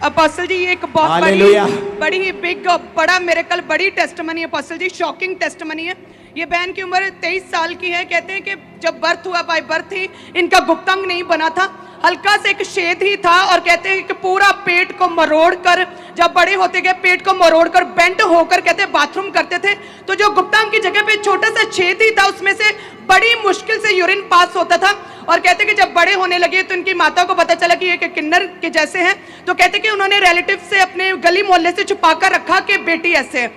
Apostle जी ये एक बहुत बड़ी ही बड़ा मिरेकल, बड़ी टेस्टमनी है अपोस्टल जी, शॉकिंग टेस्टमनी है। ये बहन की उम्र 23 साल की है। कहते हैं कि जब बर्थ हुआ, बाय बर्थ ही इनका गुप्तांग नहीं बना था, हल्का से एक छेद ही था। और कहते हैं कि पूरा पेट को मरोड़ कर, जब बड़े होते गए पेट को मरोड़ कर बेंड होकर कहते हैं बाथरूम करते थे, तो जो गुप्तांग की जगह पे छोटा सा छेद ही था, उसमें से बड़ी मुश्किल से यूरिन पास होता था। और कहते कि जब बड़े होने लगे तो इनकी माता को पता चला कि ये किन्नर के जैसे हैं, तो कहते कि उन्होंने रिलेटिव से अपने गली मोहल्ले से छुपा कर रखा कि बेटी ऐसे है।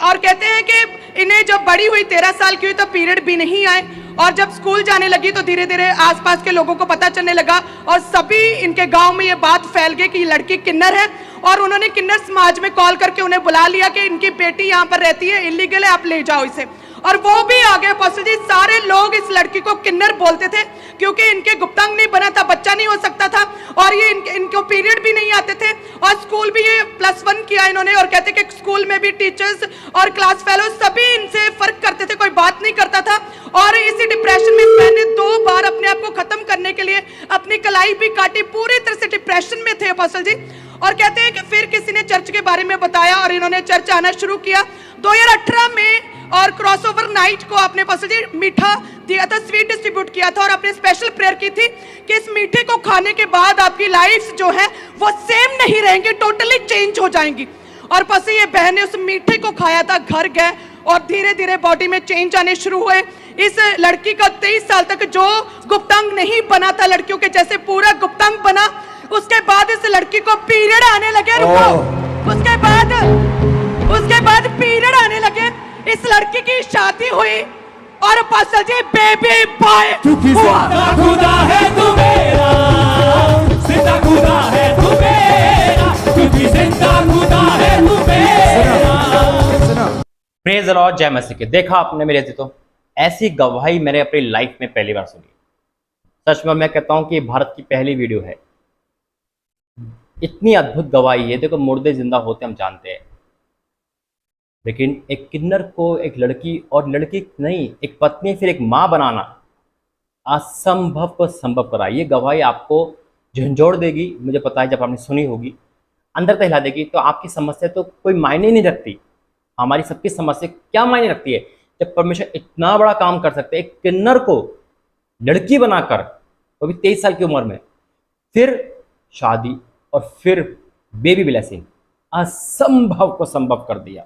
और कहते हैं कि इन्हें जब बड़ी हुई 13 साल की हुई तो पीरियड भी नहीं आए, और जब स्कूल जाने लगी तो धीरे धीरे आसपास के लोगों को पता चलने लगा और सभी इनके गांव में ये बात फैल गई कि ये लड़की किन्नर है। और उन्होंने किन्नर समाज में कॉल करके उन्हें बुला लिया कि इनकी बेटी यहाँ पर रहती है, इलीगल है, आप ले जाओ इसे। और वो भी आ गए अपोस्टल जी। सारे लोग इस लड़की को किन्नर बोलते थे क्योंकि इनके गुप्तांग नहीं बना था, बच्चा नहीं हो सकता था, और ये इनको पीरियड भी नहीं आते थे। और स्कूल भी ये +1 किया इन्होंने, और कहते कि स्कूल में भी टीचर्स और क्लास फेलो सभी इनसे फर्क करते थे, कोई बात नहीं करता था। और इसी डिप्रेशन में मैंने 2 बार अपने आप को खत्म करने के लिए अपनी कलाई भी काटी, पूरी तरह से डिप्रेशन में थे अपोस्टल जी। और कहते हैं कि फिर किसी ने चर्च के बारे में बताया और इन्होंने चर्च आना शुरू किया 2018 में। और क्रॉसओवर नाइट को आपने अपोस्टल जी मीठा दिया था, स्वीट डिस्ट्रीब्यूट किया था, और आपने स्पेशल प्रेयर की थी कि इस मीठे को खाने के बाद आपकी लाइफ जो है वो सेम नहीं रहेंगी, टोटली चेंज हो जाएंगी। और बस ये बहन ने उस मीठे को खाया था, घर गए और धीरे धीरे बॉडी में चेंज आने शुरू हुए। इस लड़की का 23 साल तक जो गुप्तांग नहीं बना था, लड़कियों के जैसे पूरा गुप्तांग बना। उसके बाद इस लड़की को पीरियड आने लगे, रुको, उसके बाद पीरियड आने लगे, इस लड़की की शादी हुई और अपोस्टल जी बेबी बॉय हुआ। खुदा है तू मेरा, जिंदा खुदा है तू मेरा, क्योंकि जिंदा खुदा है तू मेरा। प्रेज द लॉर्ड, जय मसीह की। देखा आपने मेरे तो ऐसी गवाही मैंने अपनी लाइफ में पहली बार सुनी। सच में मैं कहता हूं कि भारत की पहली वीडियो है। इतनी अद्भुत गवाही है। देखो, मुर्दे जिंदा होते हम जानते हैं, लेकिन एक किन्नर को एक लड़की, और लड़की नहीं एक पत्नी फिर एक माँ बनाना, असंभव को संभव करा। ये गवाही आपको झंझोड़ देगी, मुझे पता है। जब आपने सुनी होगी अंदर तक हिला देगी। तो आपकी समस्या तो कोई मायने नहीं रखती। हमारी सबकी समस्या क्या मायने रखती है जब परमेश्वर इतना बड़ा काम कर सकते हैं। एक किन्नर को लड़की बनाकर, वो भी 23 साल की उम्र में, फिर शादी और फिर बेबी ब्लेसिंग, असंभव को संभव कर दिया।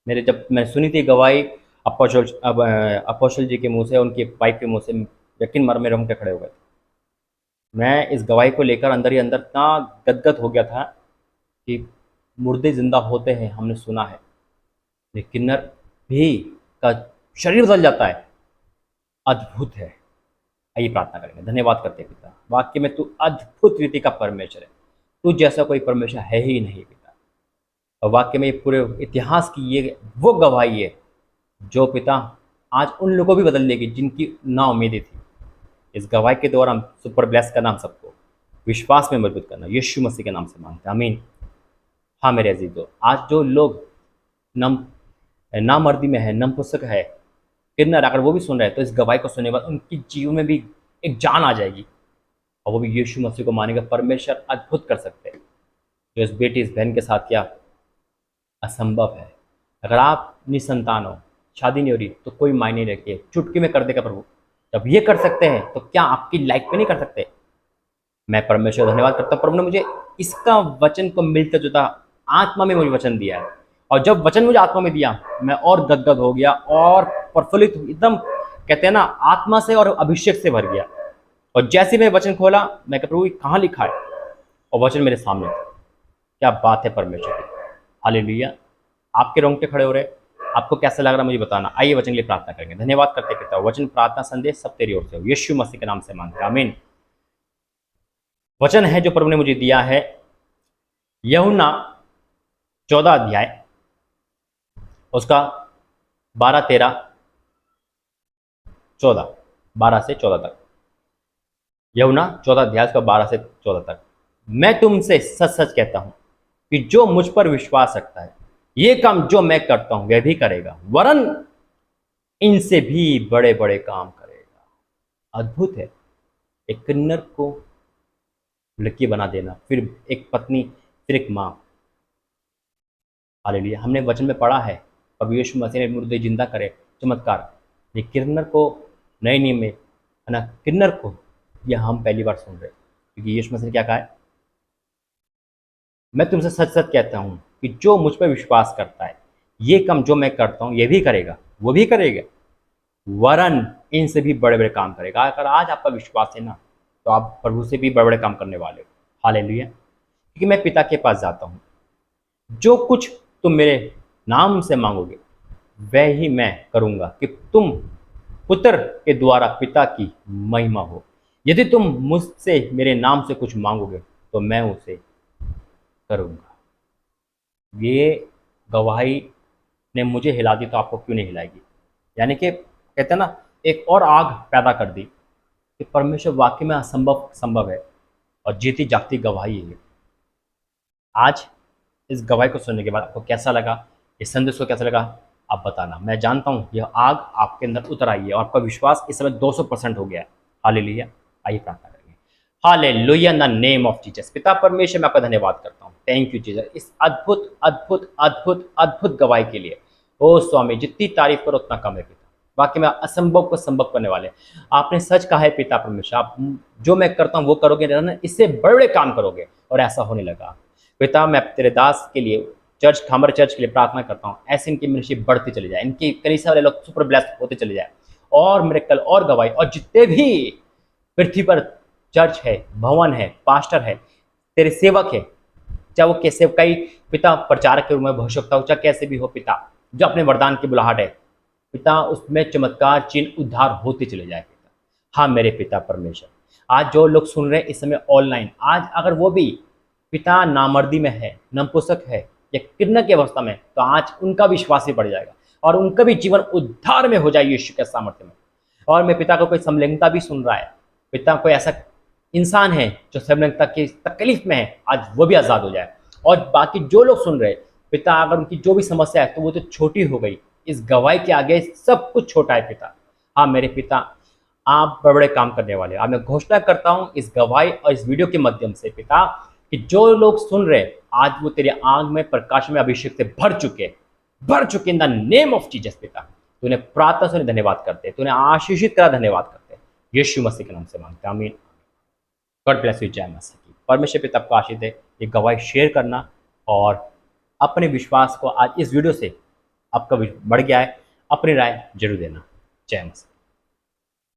जब मैं सुनी थी गवाही अपोस्टल जी के मुंह से, उनकी वाइफ के मुंह से, यकीन मर में रोंगटे खड़े हो गए। मैं इस गवाही को लेकर अंदर ही अंदर इतना गदगद हो गया था कि मुर्दे जिंदा होते हैं, हमने सुना है, लेकिन किन्नर भी का शरीर बदल जाता है। अद्भुत है। आइए प्रार्थना करेंगे। धन्यवाद करते हैं पिता, वाक्य में तू अद्भुत रीति का परमेश्वर है। तू जैसा कोई परमेश्वर है ही नहीं पिता। और वाक्य में पूरे इतिहास की ये वो गवाही है जो पिता आज उन लोगों को भी बदल देगी जिनकी ना उम्मीदें थी। इस गवाही के द्वारा हम सुपर ब्लेस करना, हम सबको विश्वास में मजबूत करना, यीशु मसीह के नाम से मांगते हैं, आमीन। हाँ मेरे अजीजों, आज जो लोग नामर्दी में है, नपुंसक है, किन्नर, अगर वो भी सुन रहे हैं तो इस गवाही को सुनने के बाद उनकी जीवन में भी एक जान आ जाएगी, और वो भी यीशु मसीह को मानेगा। परमेश्वर अद्भुत कर सकते हैं जो इस बेटी, इस बहन के साथ किया, असंभव है। अगर आप निसंतान हो, शादी नहीं हो रही, तो कोई मायने नहीं रखती है, चुटकी में कर देगा प्रभु। जब ये कर सकते हैं तो क्या आपकी लाइफ में नहीं कर सकते। मैं परमेश्वर धन्यवाद करता हूँ, प्रभु ने मुझे इसका वचन को मिलता जुलता आत्मा में मुझे वचन दिया है, और जब वचन मुझे आत्मा में दिया मैं और गदगद हो गया और प्रफुल्लित, एकदम कहते हैं ना, आत्मा से और अभिषेक से भर गया। और जैसे मैं वचन खोला, मैं कहा प्रभु कहाँ लिखा है, और वचन मेरे सामने था। क्या बात है परमेश्वर की, हालेलुया। आपके रोंगटे खड़े हो रहे, आपको कैसा लग रहा मुझे बताना। आइए वचन के लिए प्रार्थना करेंगे। धन्यवाद करते पिता, वचन, प्रार्थना, संदेश सब तेरी ओर से हो, यीशु मसीह के नाम से मांगते हैं, आमीन। वचन है जो प्रभु ने मुझे दिया है, यूहन्ना 14 अध्याय, उसका 12, 13, 14, 12 से 14 तक। यूहन्ना 14 अध्याय का 12 से 14 तक। मैं तुमसे सच सच कहता हूं कि जो मुझ पर विश्वास रखता है, ये काम जो मैं करता हूं वह भी करेगा, वरन इनसे भी बड़े बड़े काम करेगा। अद्भुत है। एक किन्नर को लड़की बना देना, फिर एक पत्नी फिर एक माँ। हालेलुया। हमने वचन में पढ़ा है प्रभु यीशु मसीह ने मुर्दे जिंदा करे, चमत्कार। ये किन्नर को नए नियम में है ना, किन्नर को यह हम पहली बार सुन रहे हैं, क्योंकि यीशु मसीह ने क्या कहा है, मैं तुमसे सच सच कहता हूँ कि जो मुझ पर विश्वास करता है ये काम जो मैं करता हूँ ये भी करेगा, वो भी करेगा, वरन इनसे भी बड़े बड़े काम करेगा। अगर आज आपका विश्वास है ना, तो आप प्रभु से भी बड़े बड़े काम करने वाले हो। हालेलुया। क्योंकि मैं पिता के पास जाता हूँ, जो कुछ तुम मेरे नाम से मांगोगे वह ही मैं करूँगा, कि तुम पुत्र के द्वारा पिता की महिमा हो। यदि तुम मुझसे मेरे नाम से कुछ मांगोगे तो मैं उसे करूँगा। ये गवाही ने मुझे हिला दी तो आपको क्यों नहीं हिलाएगी? यानी कि कहते हैं ना, एक और आग पैदा कर दी कि परमेश्वर वाकई में असंभव संभव है, और जीती जागती गवाही है। आज इस गवाही को सुनने के बाद आपको कैसा लगा, इस संदेश को कैसा लगा, आप बताना। मैं जानता हूँ यह आग आपके अंदर उतर आई है और आपका विश्वास इस समय 200% हो गया है। हालेलुया। आइए प्रार्थना करेंगे। Hallelujah in the name of Jesus. पिता परमेश्वर, मैं आपका धन्यवाद करता हूँ। थैंक यू जीसस, इस अद्भुत अद्भुत अद्भुत अद्भुत गवाही के लिए। ओ स्वामी, जितनी तारीफ करो उतना कम है पिता। वाकई में असंभव को संभव करने वाले आपने सच कहा है पिता परमेश्वर। आप जो मैं करता हूँ वो करोगे ना, इससे बड़े बड़े काम करोगे, और ऐसा होने लगा। पिता मैं तेरे दास के लिए, चर्च खामर चर्च के लिए प्रार्थना करता हूँ, ऐसे इनकी मिनिस्ट्री बढ़ती चली जाए, इनकी कलीसिया वाले लोग सुपर ब्लेस्ड होते चले जाए, और मिरेकल और गवाही, और जितने भी पृथ्वी पर चर्च है, भवन है, पास्टर है, तेरे सेवक है, चाहे वो कैसे कई पिता प्रचारक के रूप में भविष्यवक्ता हो, चाहे कैसे भी हो पिता, जो अपने वरदान की बुलाहट है पिता, उसमें चमत्कार चिन्ह उद्धार होते चले जाए पिता। हाँ मेरे पिता परमेश्वर, आज जो लोग सुन रहे हैं इस समय ऑनलाइन, आज अगर वो भी पिता नामर्दी में है, नपुंसक है या किन्नर की अवस्था में, तो आज उनका विश्वास भी बढ़ जाएगा और उनका भी जीवन उद्धार में हो जाए यीशु के सामर्थ्य में। और मैं पिता को कोई समलैंगिकता भी सुन रहा है, पिता कोई ऐसा इंसान है जो समलैंगिकता की तकलीफ में है, आज वो भी आज़ाद हो जाए। और बाकी जो लोग सुन रहे पिता, अगर उनकी जो भी समस्या है तो वो तो छोटी हो गई, इस गवाही के आगे सब कुछ छोटा है पिता। हाँ मेरे पिता, आप बड़े बड़े काम करने वाले। अब मैं घोषणा करता हूँ इस गवाही और इस वीडियो के माध्यम से पिता, कि जो लोग सुन रहे आज वो तेरे आग में प्रकाश में अभिषेक से भर चुके in the name of Jesus पिता। तूने प्रार्थना सुने, धन्यवाद करते, तूने आशीषित करा, धन्यवाद करते, यीशु मसीह के नाम से मांगते, आमीन। God bless you. जय मसीह की। परमेश्वर पिता आपको आशीष दे। ये गवाही शेयर करना और अपने विश्वास को, आज इस वीडियो से आपका बढ़ गया है, अपनी राय जरूर देना। जय मसीह।